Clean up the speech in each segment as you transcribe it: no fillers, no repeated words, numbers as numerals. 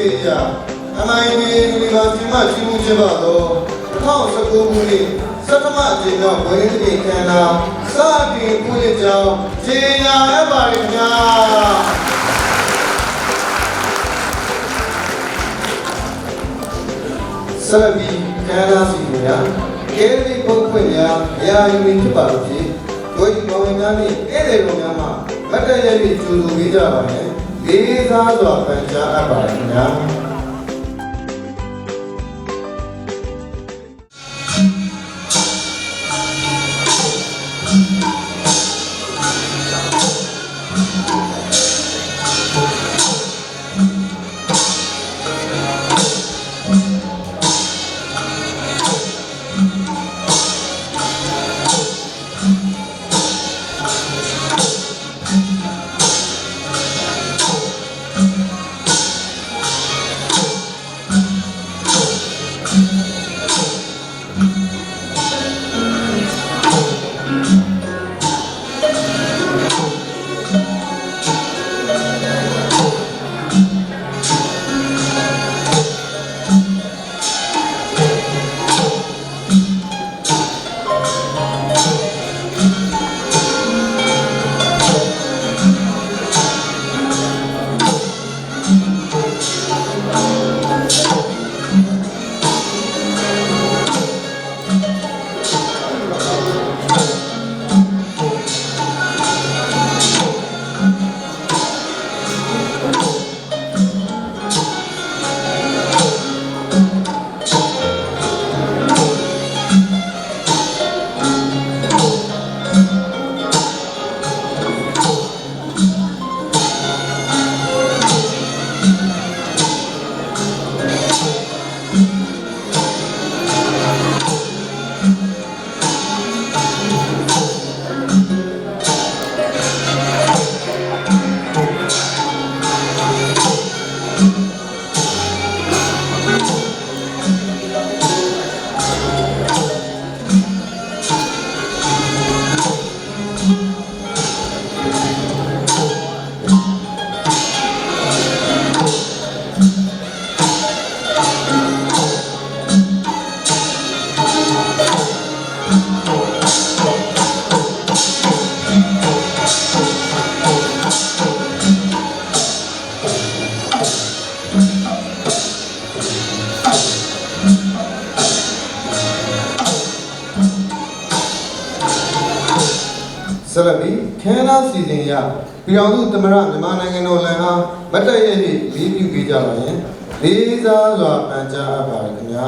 MIBA University မှာကျင်းပကျင်းပတော့2019ခုနှစ်စက်တဘာအကြိမ်ကဝင်းသစ်ခန်းနာစတင်ခုနှစ်ကြောင်းကြေညာရပါတယ်ခင်ဗျာဆက်လက်ပြီးခန်းနာစီများကဲဒီပုတ်ခွင့်များအရာယူနေဖြစ်ပါလို့ဖြစ်ဝိဘဝင်များနဲ့ဧည့်သည်တော်များမှာဗတ်တရည်ကျူလူပေးကြပါမယ်လေးစားစွာပန်ကြားအပ်ပါတယ်ခင်ဗျာဆက်လက်ပြီးခန်းနာစီစဉ်ရပြည်အောင်စုသမရမြန်မာနိုင်ငံတော်လန်အားမတ်တရည်လေးပြုပေးကြပါရင်လေးစားစွာပန်ကြားအပ်ပါတယ်ခင်ဗျာ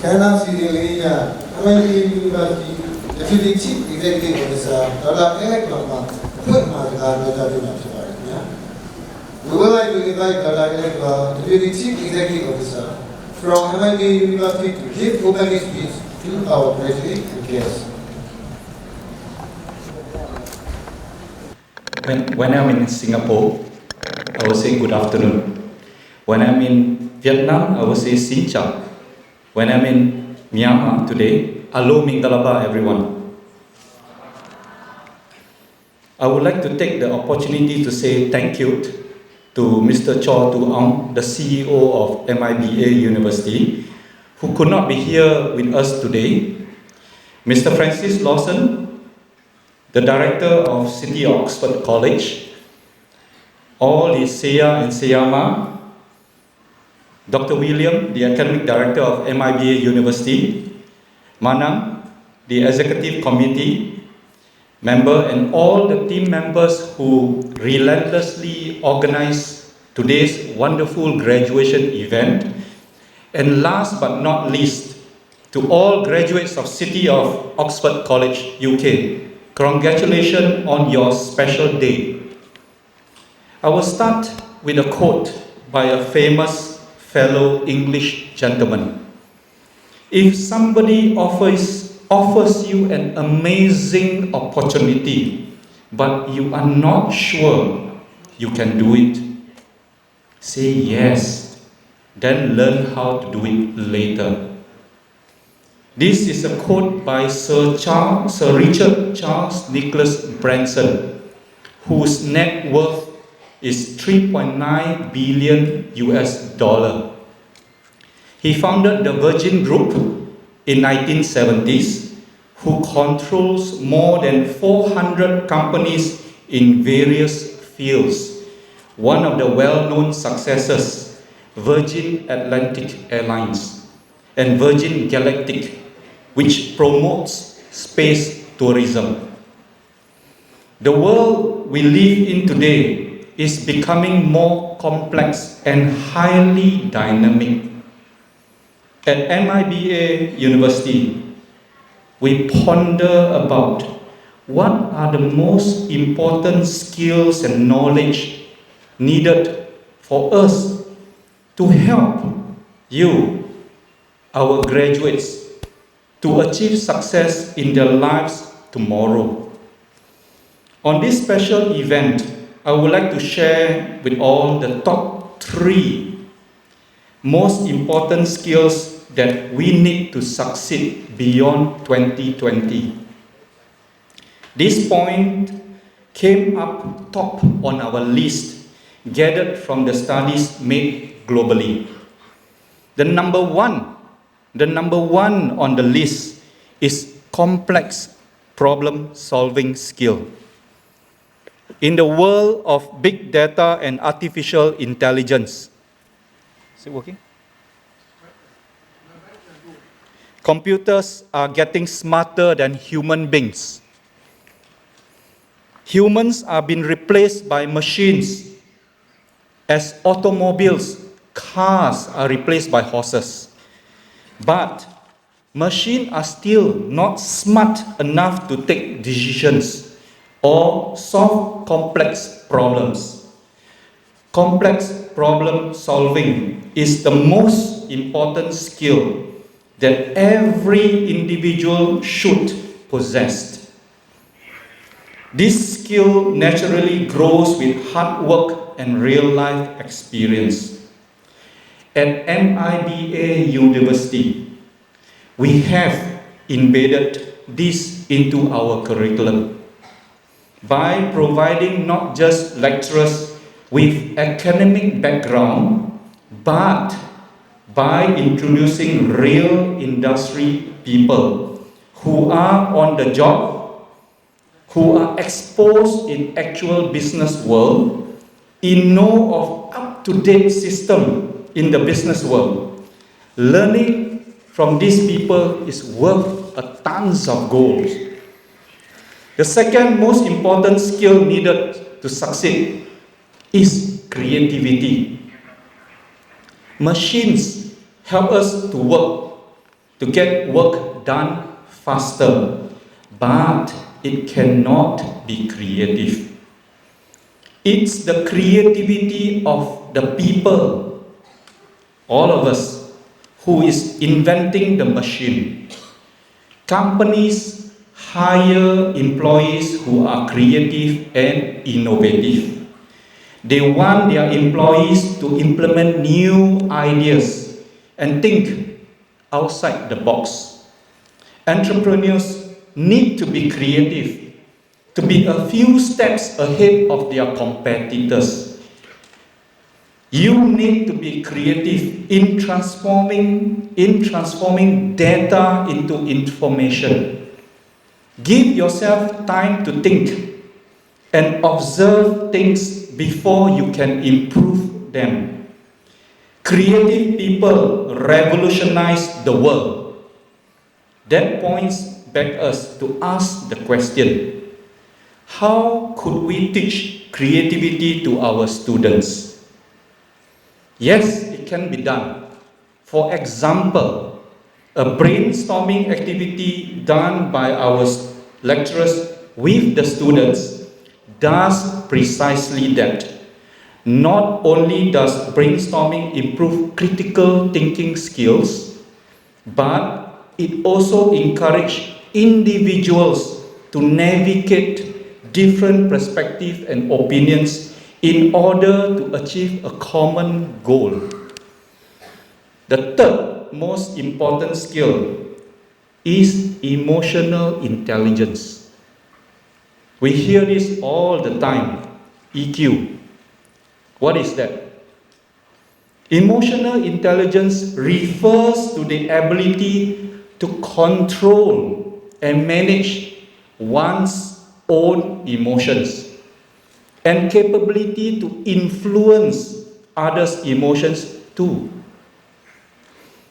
Canada City Leia, MIBA University, Deputy Chief Executive Officer, Dr. Diploma, we would like to invite Dr. Deputy Chief Executive Officer from MIBA University to give opening speech to our graduate guests. When I'm in Singapore, I will say good afternoon. When I'm in Vietnam, I will say Xin Chào. When I'm in Myanmar today, Alo Mingalaba everyone. I would like to take the opportunity to say thank you to Mr. Cho Tu Aung, the CEO of MIBA University, who could not be here with us today. Mr. Francis Lawson, the director of City Oxford College, all the Seya and Seyama, Dr. William, the academic director of MIBA University, Manang, the executive committee member, and all the team members who relentlessly organized today's wonderful graduation event. And last but not least, to all graduates of City of Oxford College, UK, congratulations on your special day. I will start with a quote by a famous fellow English gentleman. If somebody offers you an amazing opportunity, but you are not sure you can do it, say yes, then learn how to do it later. This is a quote by Sir Richard Charles Nicholas Branson, whose net worth is $3.9 billion US. He founded the Virgin Group in 1970s, who controls more than 400 companies in various fields. One of the well-known successors, Virgin Atlantic Airlines and Virgin Galactic, which promotes space tourism. The world we live in today is becoming more complex and highly dynamic. At MIBA University, we ponder about what are the most important skills and knowledge needed for us to help you, our graduates, to achieve success in their lives tomorrow. On this special event, I would like to share with all the top 3 most important skills that we need to succeed beyond 2020. This point came up top on our list, gathered from the studies made globally. The number one on the list is complex problem-solving skill. In the world of big data and artificial intelligence, is it working? Computers are getting smarter than human beings. Humans are being replaced by machines, as automobiles, cars are replaced by horses. But machines are still not smart enough to take decisions or solve complex problems. Complex problem solving is the most important skill that every individual should possess. This skill naturally grows with hard work and real-life experience. At MIBA University, we have embedded this into our curriculum by providing not just lecturers with academic background, but by introducing real industry people who are on the job, who are exposed in actual business world, in know of up-to-date system in the business world. Learning from these people is worth a tons of gold. The second most important skill needed to succeed is creativity. Machines help us to get work done faster, but it cannot be creative. It's the creativity of the people, all of us, who is inventing the machine. Companies hire employees who are creative and innovative. They want their employees to implement new ideas and think outside the box. Entrepreneurs need to be creative, to be a few steps ahead of their competitors. You need to be creative in transforming data into information. Give yourself time to think and observe things before you can improve them. Creative people revolutionize the world. That points back us to ask the question, how could we teach creativity to our students? Yes, it can be done. For example, a brainstorming activity done by our lecturers with the students does precisely that. Not only does brainstorming improve critical thinking skills, but it also encourages individuals to navigate different perspectives and opinions in order to achieve a common goal. The third most important skill is emotional intelligence. We hear this all the time, EQ. What is that? Emotional intelligence refers to the ability to control and manage one's own emotions and capability to influence others' emotions too.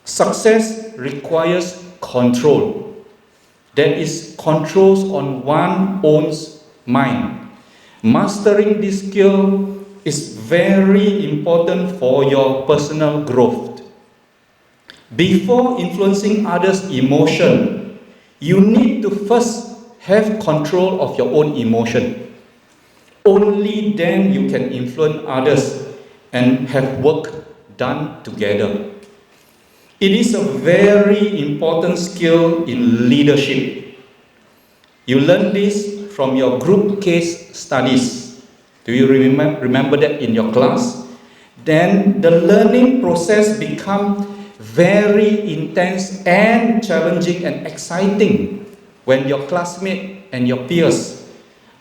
Success requires control. That is, controls on one's own mind. Mastering this skill is very important for your personal growth. Before influencing others' emotion, you need to first have control of your own emotion. Only then you can influence others and have work done together. It is a very important skill in leadership. You learn this from your group case studies. Do you remember that in your class? Then the learning process becomes very intense and challenging and exciting when your classmates and your peers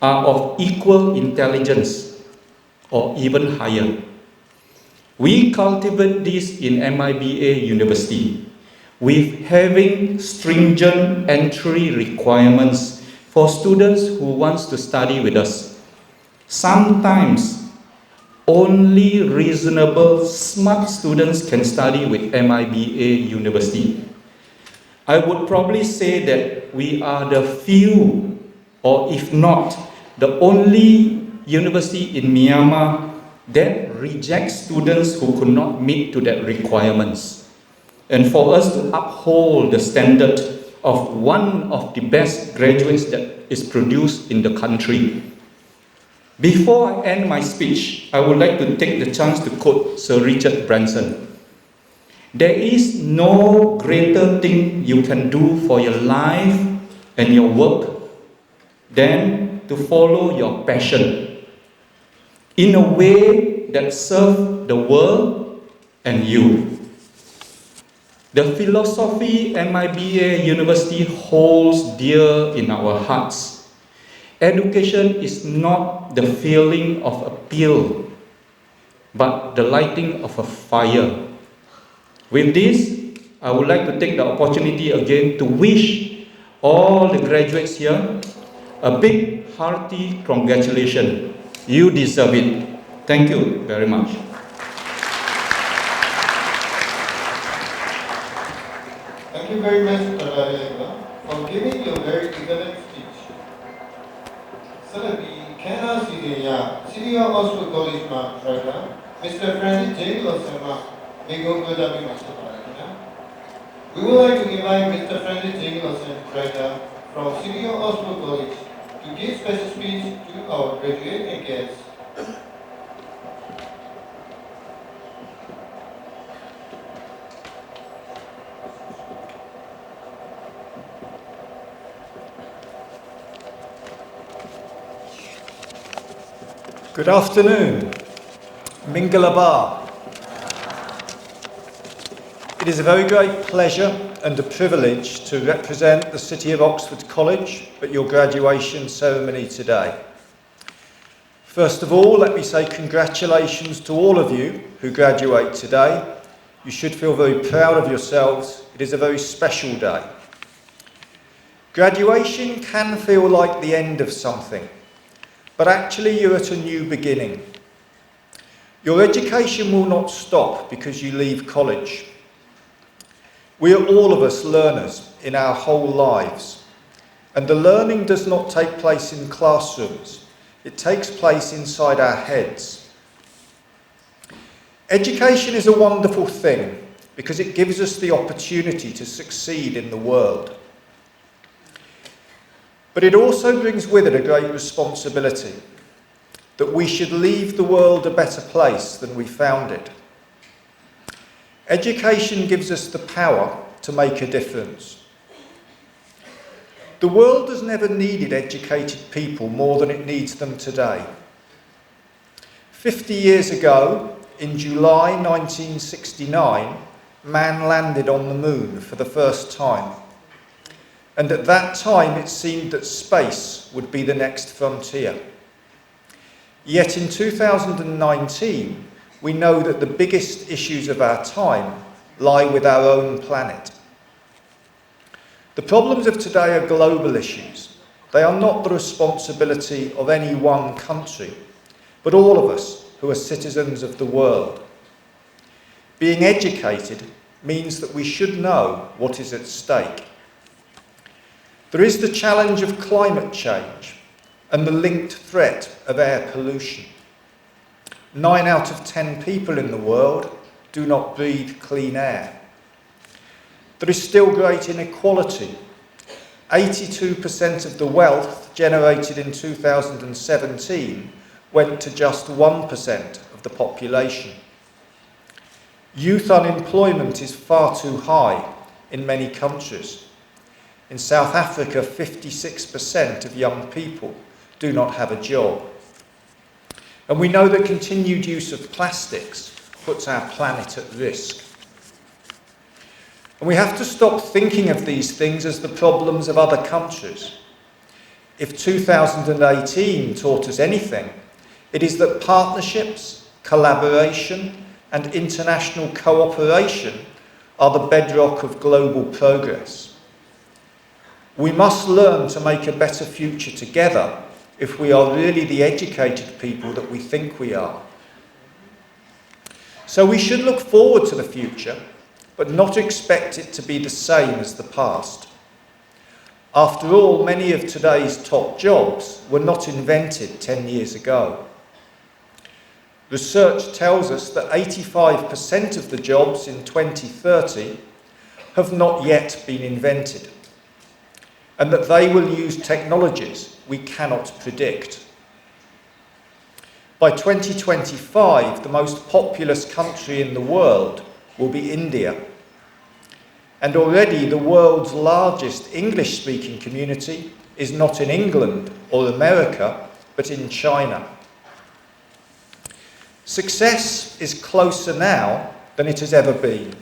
are of equal intelligence or even higher. We cultivate this in MIBA University with having stringent entry requirements for students who want to study with us. Sometimes only reasonable smart students can study with MIBA University. I would probably say that we are the few, or if not, the only university in Myanmar that rejects students who could not meet to that requirements. And for us to uphold the standard of one of the best graduates that is produced in the country. Before I end my speech, I would like to take the chance to quote Sir Richard Branson. There is no greater thing you can do for your life and your work than to follow your passion in a way that serves the world and you. The philosophy MIBA University holds dear in our hearts. Education is not the filling of a pill, but the lighting of a fire. With this, I would like to take the opportunity again to wish all the graduates here a big, hearty congratulations. You deserve it. Thank you very much. Thank you very much, for giving your very excellent speech. Salabi, Canada Senior Oxford College Director, Mr. Francis J. Losama, we would like to invite Mr. Francis J. Losama, Director from Senior Oxford College, to give special speech to our graduate and guests. Good afternoon. Mingalabar. It is a very great pleasure and a privilege to represent the City of Oxford College at your graduation ceremony today. First of all, let me say congratulations to all of you who graduate today. You should feel very proud of yourselves. It is a very special day. Graduation can feel like the end of something, but actually you're at a new beginning. Your education will not stop because you leave college. We are all of us learners in our whole lives, and the learning does not take place in classrooms. It takes place inside our heads. Education is a wonderful thing because it gives us the opportunity to succeed in the world. But it also brings with it a great responsibility, that we should leave the world a better place than we found it. Education gives us the power to make a difference. The world has never needed educated people more than it needs them today. 50 years ago, in July 1969, man landed on the moon for the first time. And at that time, it seemed that space would be the next frontier. Yet in 2019, we know that the biggest issues of our time lie with our own planet. The problems of today are global issues. They are not the responsibility of any one country, but all of us who are citizens of the world. Being educated means that we should know what is at stake. There is the challenge of climate change and the linked threat of air pollution. 9 out of 10 people in the world do not breathe clean air. There is still great inequality. 82% of the wealth generated in 2017 went to just 1% of the population. Youth unemployment is far too high in many countries. In South Africa, 56% of young people do not have a job. And we know that continued use of plastics puts our planet at risk. And we have to stop thinking of these things as the problems of other countries. If 2018 taught us anything, it is that partnerships, collaboration, and international cooperation are the bedrock of global progress. We must learn to make a better future together if we are really the educated people that we think we are. So we should look forward to the future, but not expect it to be the same as the past. After all, many of today's top jobs were not invented 10 years ago. Research tells us that 85% of the jobs in 2030 have not yet been invented, and that they will use technologies we cannot predict. By 2025, the most populous country in the world will be India. And already the world's largest English-speaking community is not in England or America, but in China. Success is closer now than it has ever been,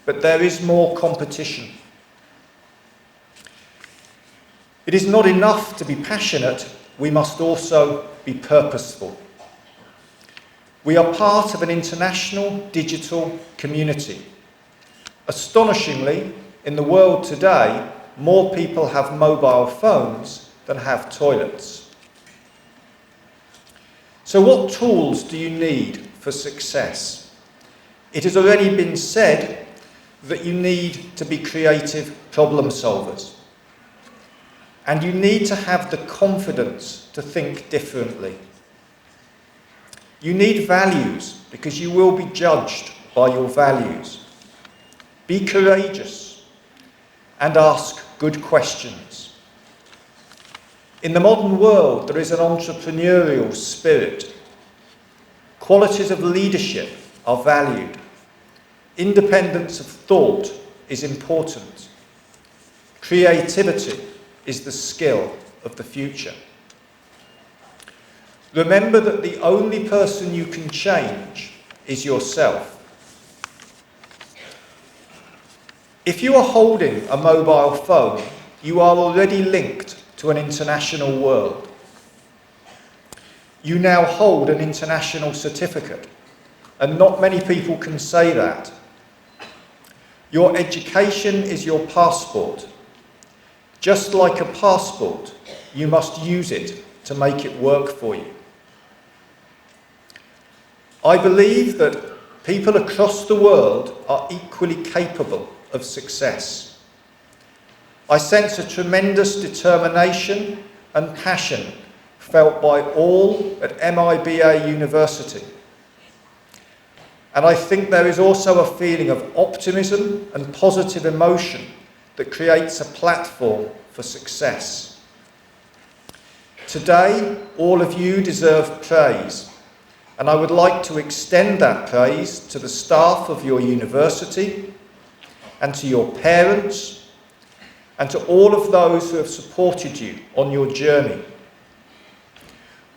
but there is more competition. It is not enough to be passionate, we must also be purposeful. We are part of an international digital community. Astonishingly, in the world today, more people have mobile phones than have toilets. So what tools do you need for success? It has already been said that you need to be creative problem solvers. And you need to have the confidence to think differently. You need values because you will be judged by your values. Be courageous and ask good questions. In the modern world, there is an entrepreneurial spirit. Qualities of leadership are valued. Independence of thought is important. Creativity is the skill of the future. remember that the only person you can change is yourself. If you are holding a mobile phone, you are already linked to an international world. You now hold an international certificate, and not many people can say that. Your education is your passport. Just like a passport, you must use it to make it work for you. I believe that people across the world are equally capable of success. I sense a tremendous determination and passion felt by all at MIBA University. And I think there is also a feeling of optimism and positive emotion that creates a platform for success. Today, all of you deserve praise, and I would like to extend that praise to the staff of your university and to your parents and to all of those who have supported you on your journey.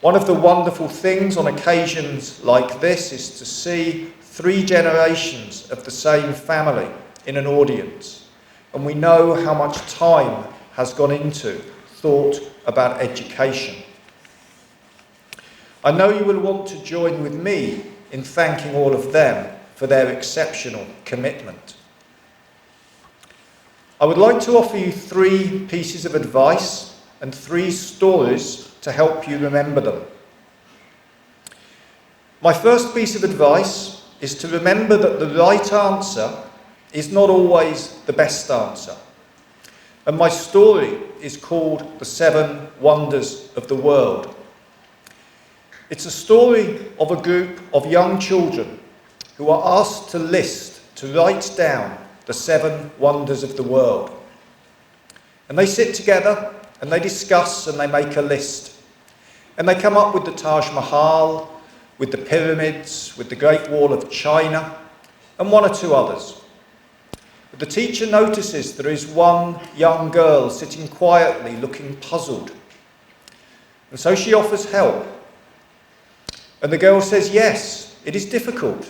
One of the wonderful things on occasions like this is to see 3 generations of the same family in an audience, and we know how much time has gone into thought about education. I know you will want to join with me in thanking all of them for their exceptional commitment. I would like to offer you 3 pieces of advice and 3 stories to help you remember them. My first piece of advice is to remember that the right answer is not always the best answer. And my story is called The 7 Wonders of the World. It's a story of a group of young children who are asked to write down the 7 wonders of the world. And they sit together and they discuss and they make a list. And they come up with the Taj Mahal, with the pyramids, with the Great Wall of China, and 1 or 2 others. But the teacher notices there is one young girl sitting quietly, looking puzzled. And so she offers help. And the girl says, "Yes, it is difficult.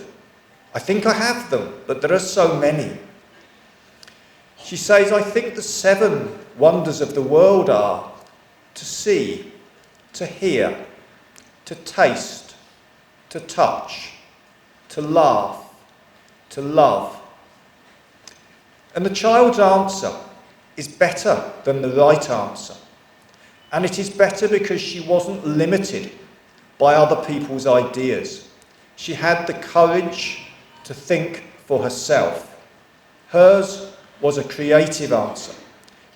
I think I have them, but there are so many." She says, "I think the 7 wonders of the world are to see, to hear, to taste, to touch, to laugh, to love." And the child's answer is better than the right answer. And it is better because she wasn't limited by other people's ideas. She had the courage to think for herself. Hers was a creative answer.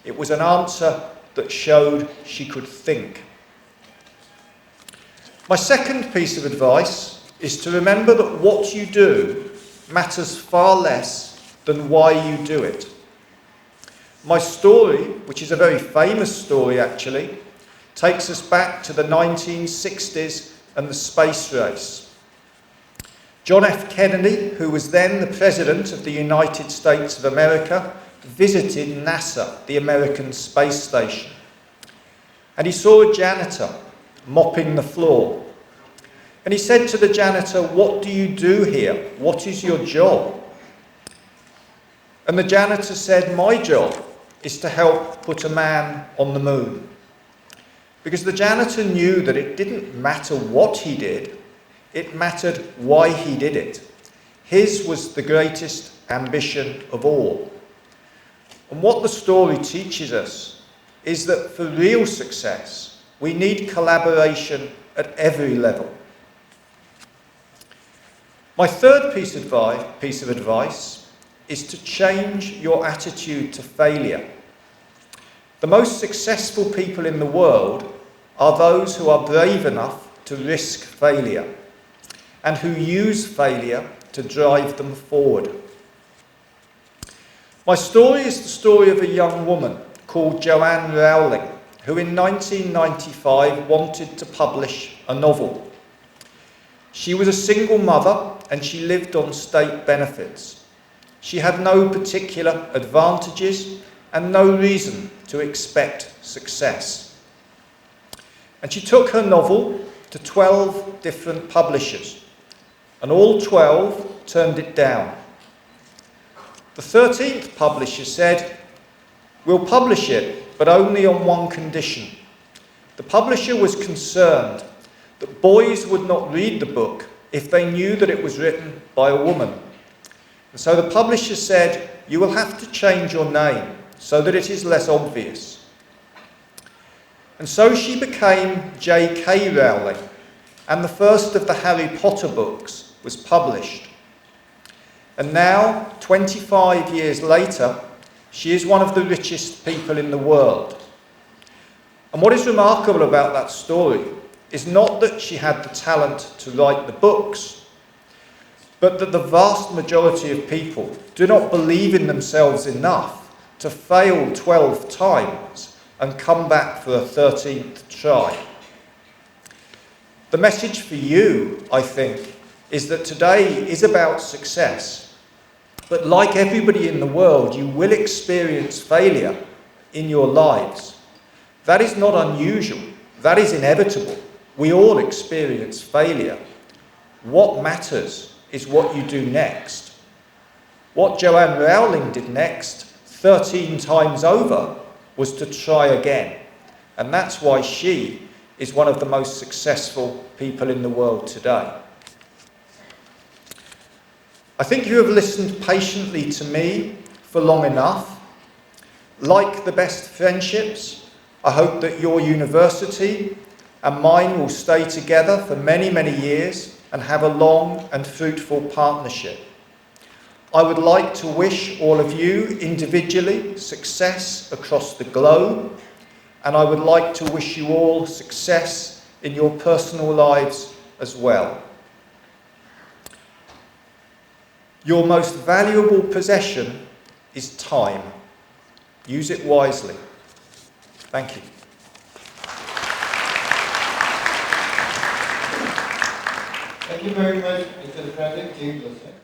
It was an answer that showed she could think. My second piece of advice is to remember that what you do matters far less than why you do it. My story, which is a very famous story actually, takes us back to the 1960s and the space race. John F. Kennedy, who was then the President of the United States of America, visited NASA, the American space station. And he saw a janitor mopping the floor. And he said to the janitor, "What do you do here? What is your job?" And the janitor said, "My job is to help put a man on the moon." Because the janitor knew that it didn't matter what he did, it mattered why he did it. His was the greatest ambition of all. And what the story teaches us is that for real success, we need collaboration at every level. My third piece of advice is to change your attitude to failure. The most successful people in the world are those who are brave enough to risk failure and who use failure to drive them forward. My story is the story of a young woman called Joanne Rowling, who in 1995 wanted to publish a novel. She was a single mother and she lived on state benefits. She had no particular advantages and no reason to expect success. And she took her novel to 12 different publishers, and all 12 turned it down. The 13th publisher said, "We'll publish it, but only on one condition." The publisher was concerned that boys would not read the book if they knew that it was written by a woman. And so the publisher said, "You will have to change your name so that it is less obvious." And so she became J.K. Rowling, and the first of the Harry Potter books was published. And now, 25 years later, she is one of the richest people in the world. And what is remarkable about that story is not that she had the talent to write the books, but that the vast majority of people do not believe in themselves enough to fail 12 times and come back for a 13th try. The message for you, I think, is that today is about success. But like everybody in the world, you will experience failure in your lives. That is not unusual. That is inevitable. We all experience failure. What matters is what you do next. What Joanne Rowling did next, 13 times over, was to try again. And that's why she is one of the most successful people in the world today. I think you have listened patiently to me for long enough. Like the best friendships, I hope that your university and mine will stay together for many, many years and have a long and fruitful partnership. I would like to wish all of you individually success across the globe, and I would like to wish you all success in your personal lives as well. Your most valuable possession is time. Use it wisely. Thank you. Thank you very much, Mr. Frederick J. Wilson.